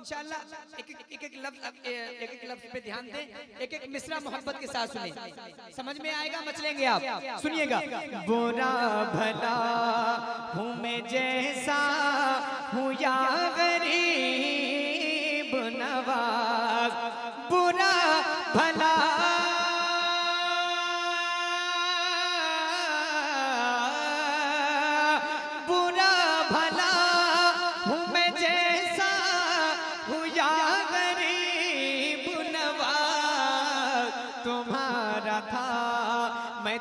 इंशाअल्लाह एक एक लफ्ज पे ध्यान दें, एक एक मिसरा मोहब्बत के साथ सुने, समझ में आएगा, मचलेंगे आप। सुनिएगा। बुरा भला हूँ मैं जैसा हूँ या गरीब नवाज, बुरा भला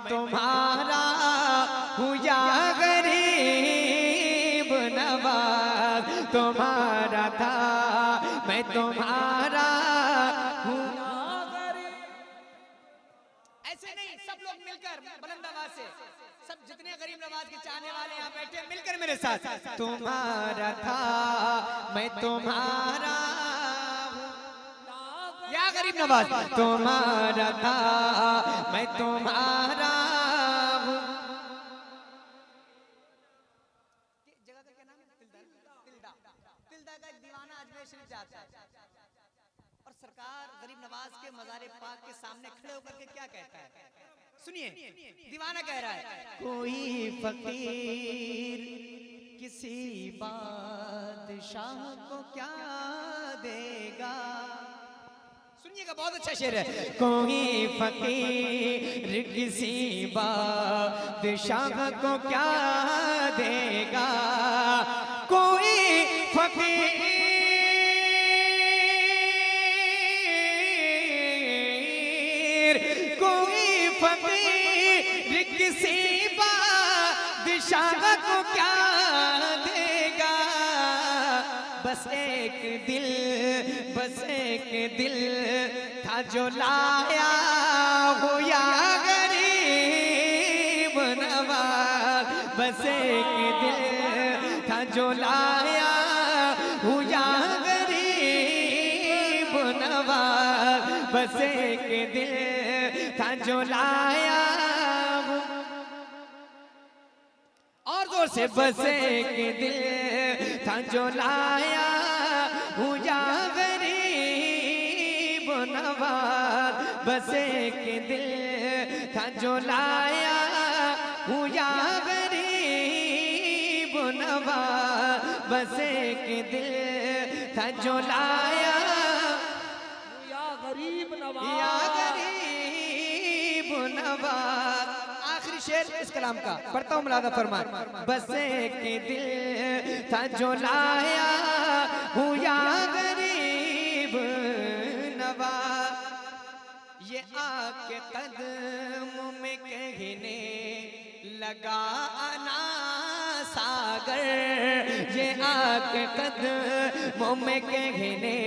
तुम्हारा हूँ या गरीब नवाज, तुम्हारा था मैं तुम्हारा हूँ। ऐसे नहीं, सब लोग मिलकर बुलंद आवाज से, सब जितने गरीब नवाज के चाहने वाले यहाँ बैठे मिलकर मेरे साथ। तुम्हारा था मैं तुम्हारा या गरीब नवाज, तुम्हारा था मैं तुम्हारा हूँ। जगह का क्या नाम है? तिल्दा का एक दीवाना अजमेर शरीफ जाता है और सरकार गरीब नवाज के मज़ारे पाक के सामने खड़े होकर के क्या कहता है, सुनिए। दीवाना कह रहा है, कोई फकीर किसी बादशाह को क्या देगा। सुनिएगा, बहुत अच्छा शेर है। कोई फकीर किसी बादशाह को क्या देगा, कोई फकीर किसी बादशाह को क्या देगा। बस एक दिल था जो लाया हो या गरीब नवाज, बस एक दिल था जो लाया हो या गरीब नवाज, बस एक दिल था जो लाया। और जोर से, बस एक दिल था जो लाया हूँ या गरीब नवाज, बस एक दिल था जो लाया हूँ या गरीब नवाज, बस एक दिल था जो लाया या गरीब नवाज, या गरीब नवाज। आखिरी शेर इस कलाम का पढ़ता हूँ, मुलादा फरमाए। बस एक दिल था जो लाया हूँ या गरीब नवाज, ये आके कदमों में कहने लगा आना सागर, ये आके कदमों में कहने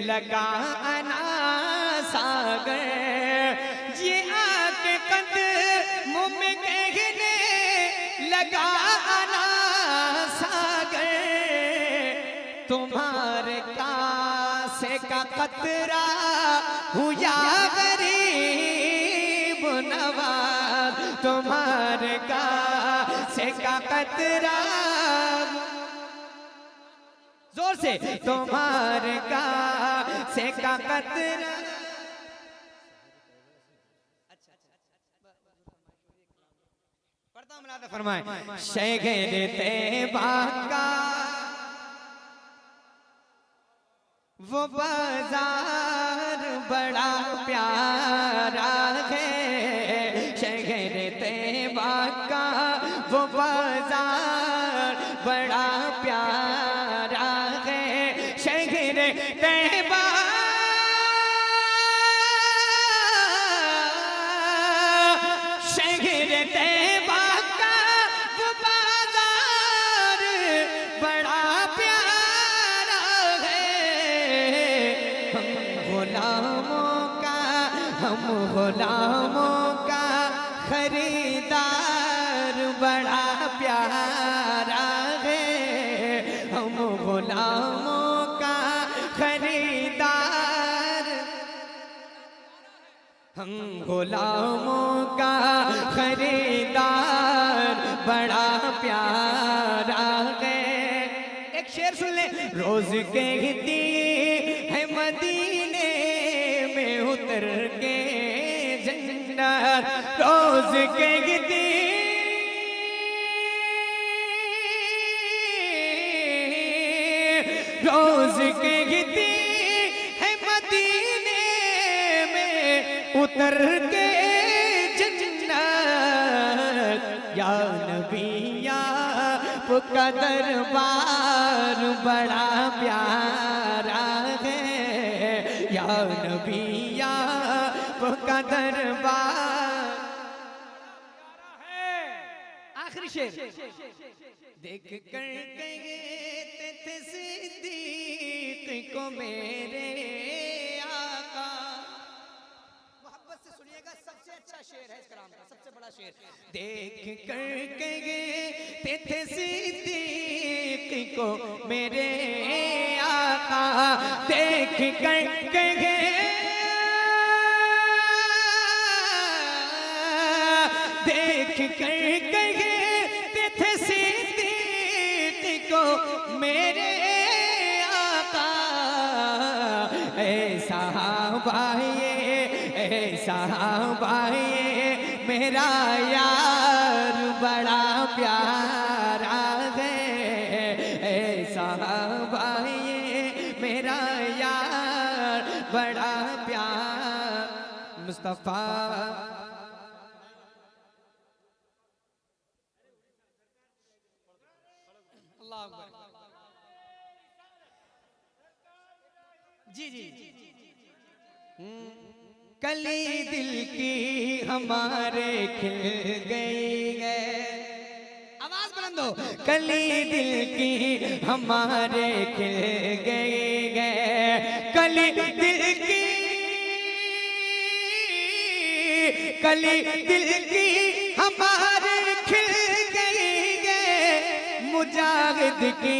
लगा आना सागर, ये आके कदमों में कहने लगा आना सागर। तुम्हारे कासे का कतरा हूँ या गरीब नवाज, तुम्हारे कासे का कतरा, जोर से, तुम्हारे कासे का कतरा। फरमाए। शहर तैबा का वो बाजार बड़ा प्यारा है, शहर तैबा का वो बाजार बड़ा प्यारा है, शहर तैबा गुलामों का खरीदार बड़ा प्यारा है, हम गुलामों का खरीदार, हम गुलामों का खरीदार बड़ा प्यारा है। एक शेर सुन ले। रोज कहती उतर के जन्नत रोज कहती रोज कहती है मदीने में उतर के जन्नत या नबी या आपका दरबार बड़ा प्यारा है या नबी या आपका दरबार। आखिरी शेर देख कर गए थे सिद्दीक को मेरे आका। मोहब्बत से सुनिएगा, सबसे अच्छा शेर है इस कलाम का, सबसे बड़ा शेर। देख कर गए थे सिद्दीक को मेरे आका, देख कर गए देख कर गए थे सिद्दीक को मेरे आका। ऐसा भाई मेरा यार बड़ा प्यारा है, ऐसा भाई मेरा यार बड़ा प्यार। मुस्तफा अल्लाह अकबर। जी जी जी कली दिल की हमारे खिल गई है, आवाज बुलंद हो। कली दिल की हमारे खिल गई है, कली दिल की कली दिल की हमारे खिल गई है। मुजाहिद की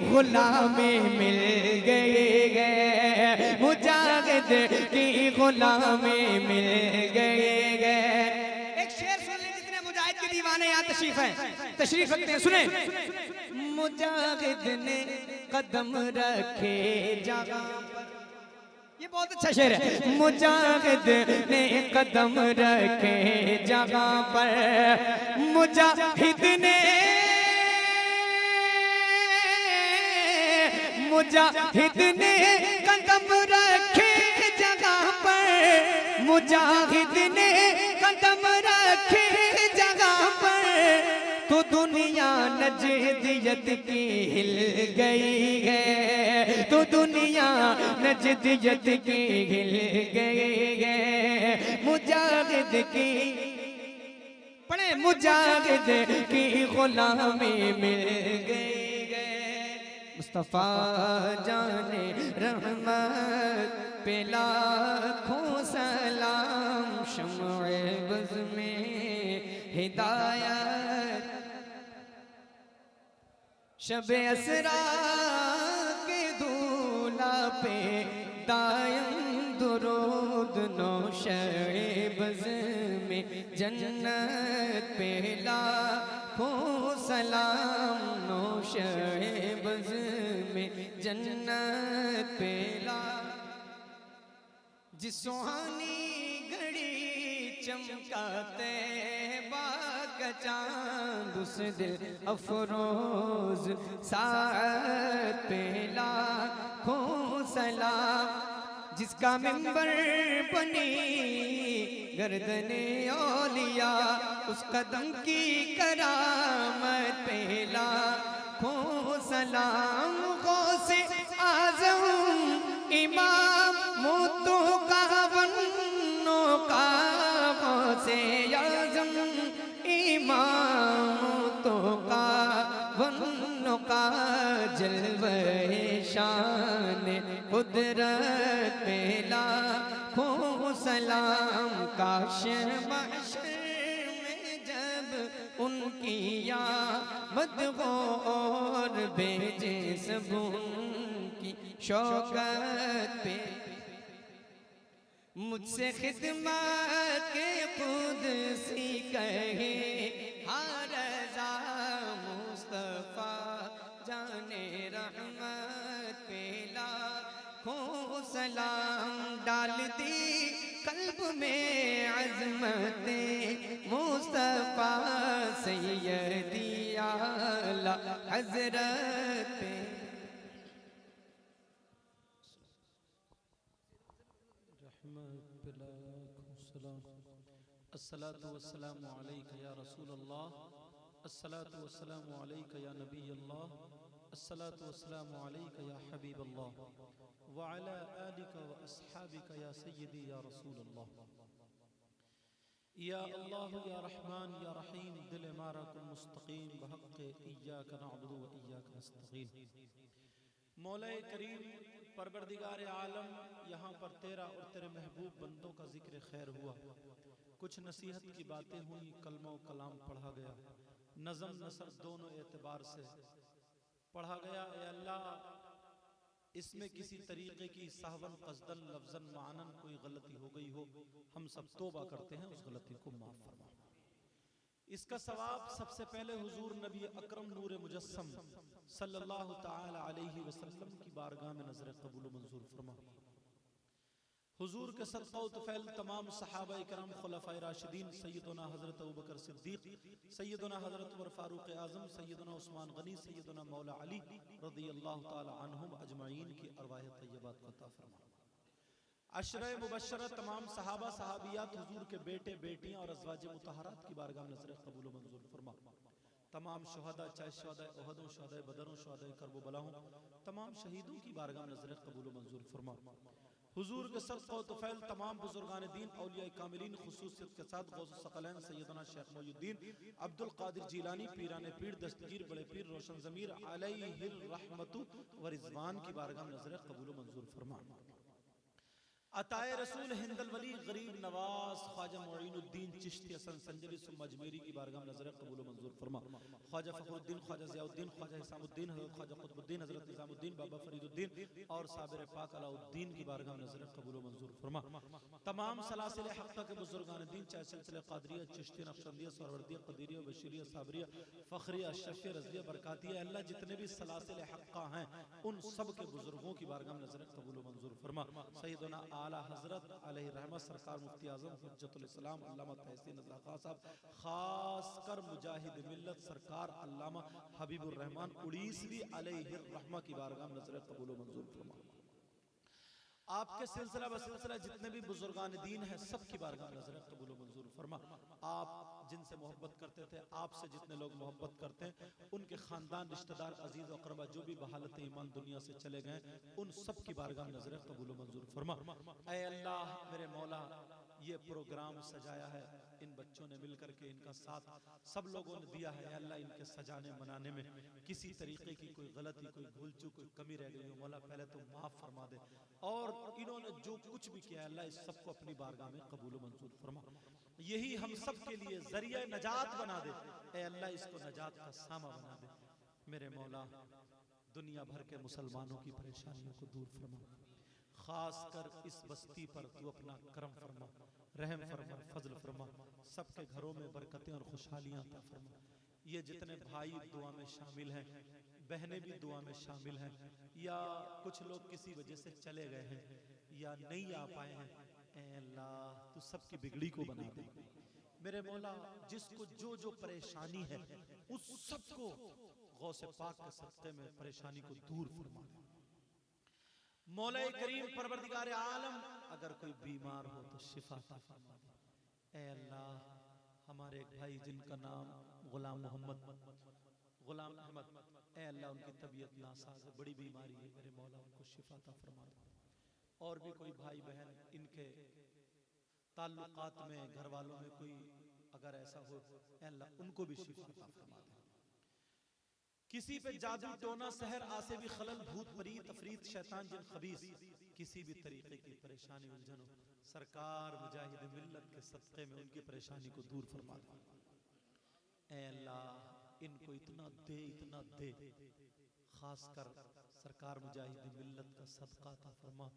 गुलामी मिल गई है, मुजाहिद की गुलामी मिल गई है। एक शेर सुन ले, जितने मुजाहिद के दीवाने यहाँ तशरीफ रखते हैं, सुने। मुजाहिद ने कदम रखे जगह पर, ये बहुत अच्छा शेर है। मुजाहिद ने कदम रखे जगह पर, मुजाहिद ने कदम रखे जगह पर, मुजाहिद ने कदम रखे जगह पर। तो दुनिया नजदियत की हिल गई है, तो दुनिया नजदियत की हिल गई है। मुजाहिद की पढ़े, मुजाहिद की गुलामी मिल गई है। मुस्तफा जाने रहमत पे लाखों सलाम, शम्ए बज़ में हिदायत, शबे असरा के दूल्हा पे दायम दुरूद, नौशे बज़ में जन्नत पे लाखों सलाम, नौशे बज़ में जन्नत पे लाखों। जिस सुहानी घड़ी चमकाते का चांद, उस दिल अफरोज साथ पे लाखों सलाम। जिसका मिंबर बनी गर्दने औलिया, उस कदम की करामत पे लाखों सलाम। गौसे आज़म इमाम मुतो का वन्नो का, गौसे आज़म इमाम तो का वन्नो का, जलवे शान कुदरत पे लाखों सलाम। काश महशर में जब उनकी याद हो और भेजे सब उनकी शौकत पे। मुझसे खिदमत के खुद सी कहे हर रज़ा, मुस्तफा जाने रहमत पे लाखों सलाम डाल दी कल्ब में अज़मते मुस्तफा सैयदी आला हज़रत। अस्सलातु वस्सलामु अलैका या रसूल अल्लाह, अस्सलातु वस्सलामु अलैका या नबी अल्लाह, अस्सलातु वस्सलामु अलैका या हबीब अल्लाह व अला आलिका व अस्हाबिका या सय्यदी या रसूल अल्लाह। या अल्लाह या रहमान या रहीम दिल मारा कुल मुस्तकीम बहक़्क़े इय्याका नअबुदु व इय्याका नस्तईन। मौला करीम परवरदिगार आलम, यहाँ पर तेरा और तेरे महबूब बंदों का जिक्र खैर हुआ, कुछ नसीहत की बातें हुई, कलमा व कलाम पढ़ा गया, नज़म नसर दोनों एतबार से पढ़ा गया। ए अल्लाह, इसमें किसी तरीके की सहवन कसदन लफ्ज़न मानन कोई गलती हो गई हो, हम सब तौबा करते हैं, उस गलती को माफ़ फरमा। इसका सवाब सबसे पहले हुजूर नबी अकरम नूर मुजस्सम सल्लल्लाहु ताला अलैहि वसल्लम की बारगाह में नजर कबूल मंजूर फरमा। हुजूर के सदक़ा व तुफ़ैल तमाम सहाबा इकराम, खुलफ़ाए राशिदीन, सैयदना हज़रत अबू बकर सिद्दीक़, सैयदना हज़रत उमर फ़ारूक़ आज़म, सैयदना उस्मान गनी, सैयदना मौला अली रज़ियल्लाहु ताला अन्हुम अजमाइन की अरवाह तय्यबात को अता फरमा। अशरे मुबश्शरा तमाम सहाबा सहाबियात, हुजूर के बेटे बेटियां और अज़वाज मुतहरात की बारगाह में नज़र कबूल मंजूर फरमा। तमाम शुहदा, चाहे शुहदा उहद, शुहदा बदर, शुहदा करबला, तमाम शहीदों की बारगाह में नज़र कबूल मंजूर फरमा। हुजूर के सदक़ा व तुफ़ैल तमाम बुजुर्गान दीन, औलिया कामिलीन, खुसूसियत के साथ गौस सकलैन सैयदना शेख मोइनुद्दीन अब्दुल कादिर जीलानी पीराने पीर दस्तगीर बड़े पीर रोशन ज़मीर अलैहिर रहमतु व रिज़वान की बारगाह में नज़र कबूल मंजूर फरमा। अताए रसूल हिंदल वली गरीब नवाज ख्वाजा मोइनुद्दीन चिश्ती हसन संजरी सुम अजमेरी की बारगाह में नजर कबूल मंजूर फरमा। ख्वाजा फखरुद्दीन, ख्वाजा ज़ियाउद्दीन, ख्वाजा हिसामुद्दीन, हज़रत ख्वाजा कुतुबुद्दीन, हज़रत निज़ामुद्दीन, बाबा फरीदुद्दीन और साबिर पाक अलाउद्दीन की बारगाह में नजर कबूल मंजूर फरमा। तमाम सलासिल हक़्क़ा के बुजुर्गान दीन, चाहे सिलसिले क़ादरिया, चिश्ती, नक्शबंदिया, सहरवर्दिया, क़दीरिया, बशीरिया, साबरिया, फ़खरिया, अशरफिया, रज़िया, बरकातिया, अल्लाह जितने भी सलासिल हक़्क़ा हैं उन सब के बुजुर्गों की बारगाह में नजर कबूल मंजूर फरमा। सैयदना आला हज़रत अलैहि रहमत सरकार मुफ्ती आज़म हुज्जतुल इस्लाम अल्लामा तहसीन रज़ा खां साहब, खासकर मुजाहिद मिल्लत सरकार अल्लामा हबीबुर रहमान उड़ीसवी अलैहि रहमा की बारगाह में नज़र कबूल मंजूर फरमा। आपके सिलसिला व सिलसिला जितने भी बुजुर्गान दीन हैं सब की बारगाह में नज़र कबूल मंजूर फरमा। आप जिनसे मोहब्बत करते थे, आपसे जितने लोग मोहब्बत करते हैं, उनके ख़ानदान, रिश्तेदार, अजीज़ व अक़रबा जो भी बहालत ईमान दुनिया से चले गए, उन सब की बारगाह में नज़र कबूल मंजूर फरमा। ऐ अल्लाह मेरे मौला, ये प्रोग्राम सजाया है इन बच्चों ने मिलकर के, इनका साथ सब लोगों ने दिया है। अल्लाह इनके सजाने मनाने में किसी तरीके की कोई गलती, कोई भूल चूक, कोई कमी रह गई हो, मौला पहले तो माफ़ फरमा दे, और इन्होंने जो कुछ भी किया अल्लाह इस सबको अपनी बारगाह में कबूल मंजूर फरमा। यही हम सब के लिए ज़रिया नजात बना दे। ऐ अल्लाह इसको नजात का सामा बना दे। मेरे मौला, दुनिया भर के मुसलमानों की परेशानियों को दूर फरमा, खास कर इस बस्ती पर तू अपना करम फरमा, रहम फरमा, फजल फरमा, सबके घरों में बरकतें और खुशहालियां अता फरमा। ये जितने भाई दुआ में शामिल हैं, बहनें भी दुआ में शामिल हैं, या कुछ लोग किसी वजह से चले गए हैं या नहीं आ पाए हैं, ऐ अल्लाह तू सबकी बिगड़ी को बना दे। मेरे मौला, जिसको जो जो परेशानी है उस सबको गौसे पाक के सदक़े में परेशानी को दूर फरमा दे। मौला करीम परवरदिगार आलम, अगर कोई बीमार हो तो शिफा अता फरमा दे। ऐ अल्लाह, हमारे एक भाई जिनका नाम गुलाम अहमद, ऐ अल्लाह उनकी तबीयत नासाज है, बड़ी बीमारी है, मेरे मौला उनको शिफा अता फरमा दे। और भी कोई भाई बहन इनके ताल्लुकात में, घर वालों में कोई अगर ऐसा हो, ऐ अल्लाह उनको भी शिफा अता फरमा दे। किसी पे जादू टोना सहर आसे भी खलल भूत परी तफरीत शैतान जिन खबीस किसी भी तरीके की परेशानी उलझन हो, सरकार मुजाहिद मिल्लत के सदक़े में उनकी परेशानी को दूर फरमा दे। ऐ अल्लाह इनको इतना दे, खासकर सरकार मुजाहिद मिल्लत का सदका अता फरमा,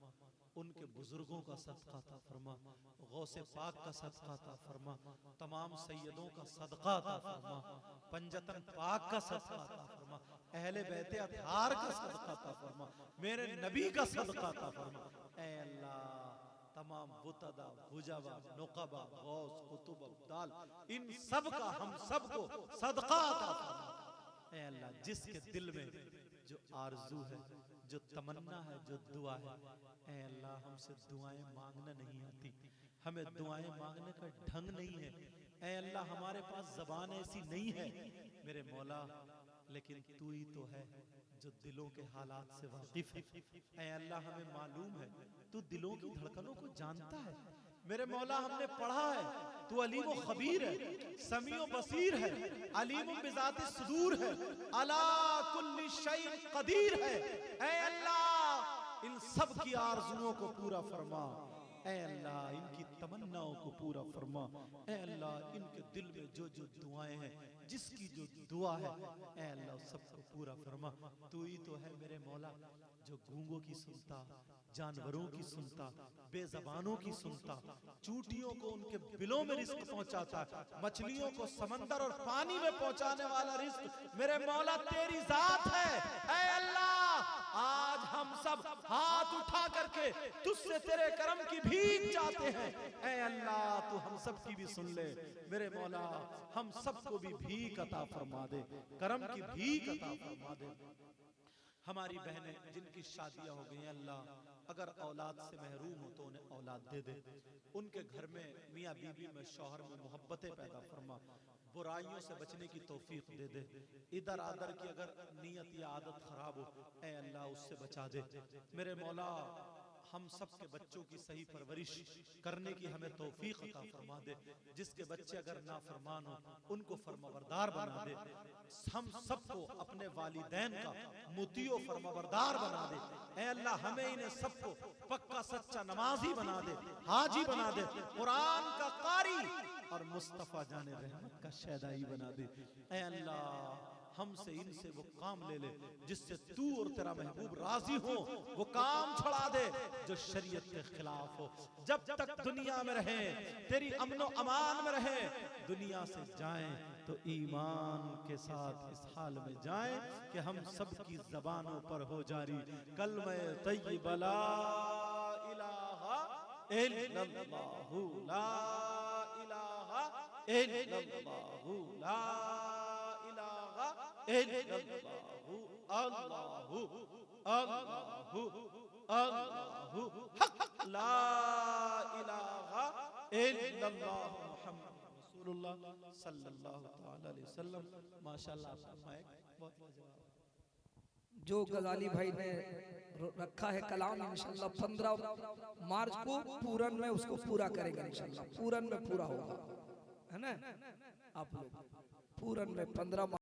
उनके बुजुर्गों का सदका अता फरमा, गौसे पाक का सदका अता फरमा, तमाम सैयदों का सदका अता फरमा, पंजतन पाक का सदका अता फरमा, अहले बैते अतहार का सदका अता फरमा, मेरे नबी का सदका अता फरमा। ऐ अल्लाह तमाम बुतदा, हुजबा, नुकबा, गौस, कुतुब, अब्दाल, इन सब का हम सबको सदका अता फरमा। ऐ अल्लाह जिसके दिल में जो आरजू है, जो तमन्ना है, जो दुआ है, ऐ अल्लाह हमसे दुआएं मांगना नहीं आती, हमें दुआएं मांगने का ढंग नहीं है। ऐ अल्लाह हमारे पास जबान ऐसी नहीं है मेरे मौला, लेकिन तू ही तो है जो दिलों के हालात से वाकिफ है। ऐ अल्लाह हमें मालूम है तू दिलों की धड़कनों को जानता है मेरे मौला। हमने पढ़ा है तू अलीम व खबीर है, समीओ बसीर है, अलीम बिज़ाति सुदूर है, अला कुल्ली शैइन कदीर है। ऐ अल्लाह इन सब की आरजुओं को पूरा फरमा, ऐ अल्लाह इनकी तमन्नाओं को पूरा फरमा, ऐ अल्लाह इनके दिल में जो जो दुआएं हैं, जिसकी जो दुआ है, ऐ अल्लाह सबको पूरा फरमा। तू ही तो है मेरे मौला जो गूंगों की सुनता, जानवरों की सुनता, बेजबानों की सुनता, चूटियों को उनके बिलों में रिस्क पहुंचाता है, मछलियों को समंदर और पानी में पहुंचाने वाला रिस्क मेरे मौला तेरी जात है। ऐ अल्लाह आज हम सब हाथ उठा करके तुझसे तेरे करम की भीख चाहते हैं। ऐ अल्लाह तू हम सब की भी सुन ले मेरे मौला, हम सबको भी भीख अता फरमा दे, करम की भीख अता फरमा दे। हमारी बहनें जिनकी शादियां हो गई हैं अल्लाह, अगर औलाद से महरूम हो तो उन्हें औलाद दे दे, उनके घर में मियाँ बीवी में शौहर में मोहब्बतें पैदा फरमा, बुराइयों से बचने की तौफीक दे दे। इधर आदर की अगर नीयत या आदत खराब हो ऐ अल्लाह उससे बचा दे मेरे मौला। हम सब के बच्चों की सही परवरिश करने की हमें तौफीक अता फरमा दे। जिसके बच्चे अगर नाफरमान हो उनको फरमाबरदार बना दे। हम सबको अपने वालिदैन का मुतियो फरमाबरदार बना दे। ऐ अल्लाह हमें इन्हें सबको पक्का सच्चा नमाजी बना दे, हाजी बना दे, कुरान का कारी और मुस्तफा जाने रहमत का शहदाई बना दे। ऐ अल्लाह हमसे इनसे वो काम ले ले जिससे तू और तेरा महबूब राजी हो, वो काम छुड़ा दे जो शरीयत के खिलाफ हो। जब तक दुनिया में रहे तेरी अमनो अमान में रहे, दुनिया से जाएं तो ईमान के साथ इस हाल में जाएं कि हम सब की जबानों पर हो जारी कलमे तय्यबा ला इलाहा इल्लल्लाहु ला इलाहा इल्लल्लाहु ला इल्लल्लाहु अल्लाहु अल्लाहु अल्लाहु हक ला इलाहा इल्लल्लाह मुहम्मद रसूलुल्लाह सल्लल्लाहु तआला अलैहि वसल्लम। माशाअल्लाह आपका माइक बहुत लाजवाब। जो गजाली भाई ने रखा है कलाम, इंशाल्लाह 15 मार्च को पूरन में उसको पूरा करेंगे, इंशाल्लाह पूरन में पूरा होगा, है ना। आप लोग पूरन में 15